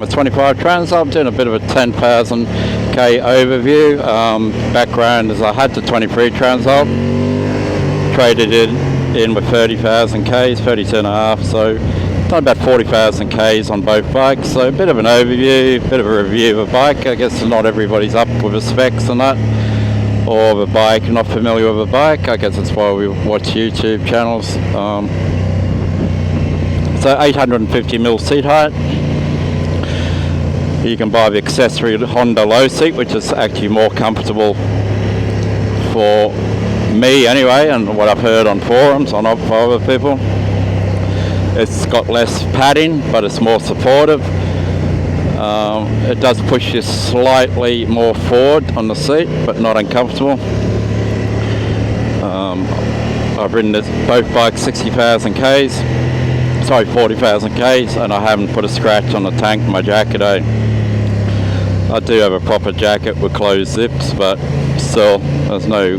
A 25 Transalp, doing a bit of a 10,000k overview. Background is I had the 23 Transalp, traded it in with 30,000 Ks, 32 and a half, so done about 40,000 Ks on both bikes. So a bit of an overview, a bit of a review of a bike. I guess not everybody's up with the specs and that, or the bike, not familiar with a bike. I guess that's why we watch YouTube channels. So 850mm seat height. You can buy the accessory Honda low seat, which is actually more comfortable for me anyway, and what I've heard on forums on other people. It's got less padding, but it's more supportive. It does push you slightly more forward on the seat, but not uncomfortable. I've ridden both bikes 60,000 Ks, sorry 40,000 Ks, and I haven't put a scratch on the tank in my jacket. I do have a proper jacket with closed zips, but still, there's no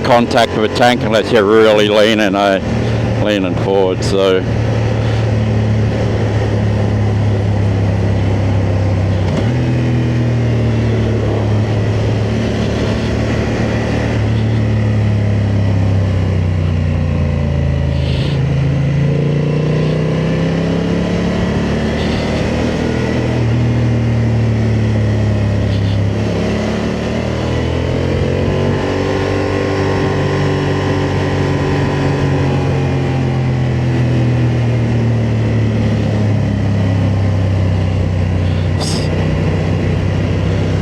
contact with a tank unless you're really leaning forward. So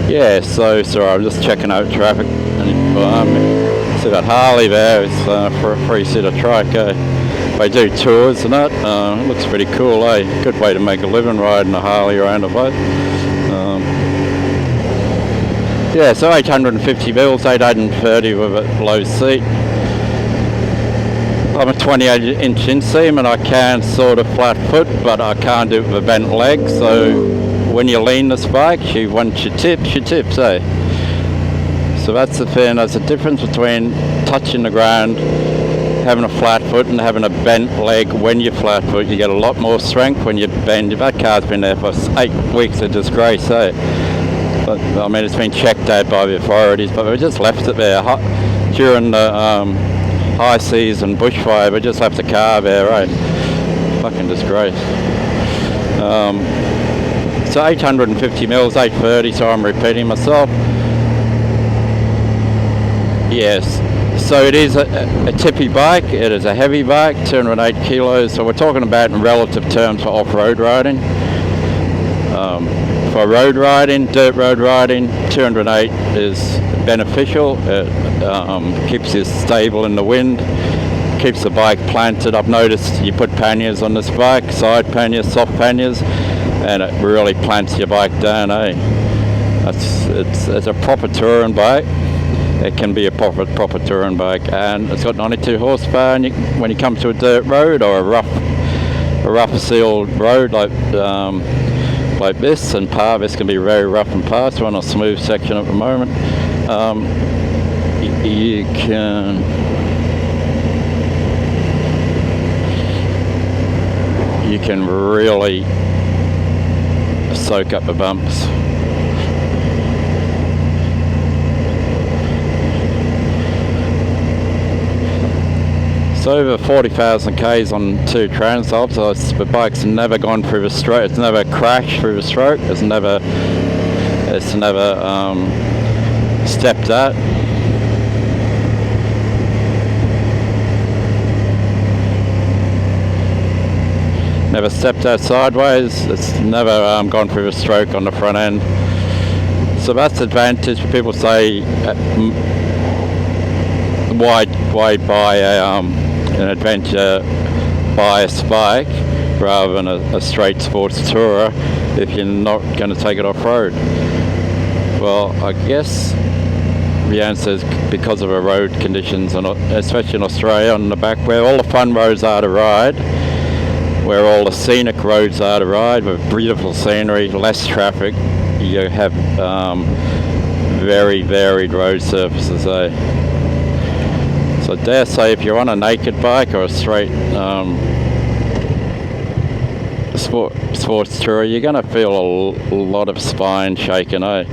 yeah, so sorry, I'm just checking out traffic. And see that Harley there, it's for a 3-seater trike. They do tours and that. It looks pretty cool, eh? Good way to make a living riding a Harley around a boat. Yeah, so 850 mils, 830 with a low seat. I'm a 28-inch inseam and I can sort of flat foot, but I can't do it with a bent leg. So when you lean this bike, once you tips, eh? So that's the thing. There's a difference between touching the ground, having a flat foot, and having a bent leg. When you flat foot, you get a lot more strength. When you bend, that car's been there for 8 weeks of disgrace, eh? But I mean, it's been checked out by the authorities, but we just left it there during the high seas and bushfire. We just left the car there, right? Fucking disgrace. So 850 mils, 830, so I'm repeating myself. Yes, so it is a tippy bike, it is a heavy bike, 208 kilos, so we're talking about in relative terms for off-road riding. For road riding, dirt road riding, 208 is beneficial. It keeps you stable in the wind, keeps the bike planted. I've noticed you put panniers on this bike, side panniers, soft panniers, and it really plants your bike down, eh? It's a proper touring bike. It can be a proper touring bike, and it's got 92 horsepower. And when you come to a dirt road or a rough sealed road like this, and this can be very rough and passed. We're on a smooth section at the moment. You can really soak up the bumps. So over 40,000 Ks on 2 Transalps. So the bike's never gone through the stroke. It's never crashed through the stroke. It's never stepped out. Never stepped out sideways. It's never gone through a stroke on the front end. So that's the advantage. People say, why buy an adventure bias bike rather than a straight sports tourer if you're not going to take it off-road? Well, I guess the answer is because of the road conditions, and especially in Australia, on the back where all the fun roads are to ride, where all the scenic roads are to ride with beautiful scenery, less traffic. You have very varied road surfaces, eh? So I dare say if you're on a naked bike or a straight sports tourer, you're going to feel a lot of spine shaking, eh?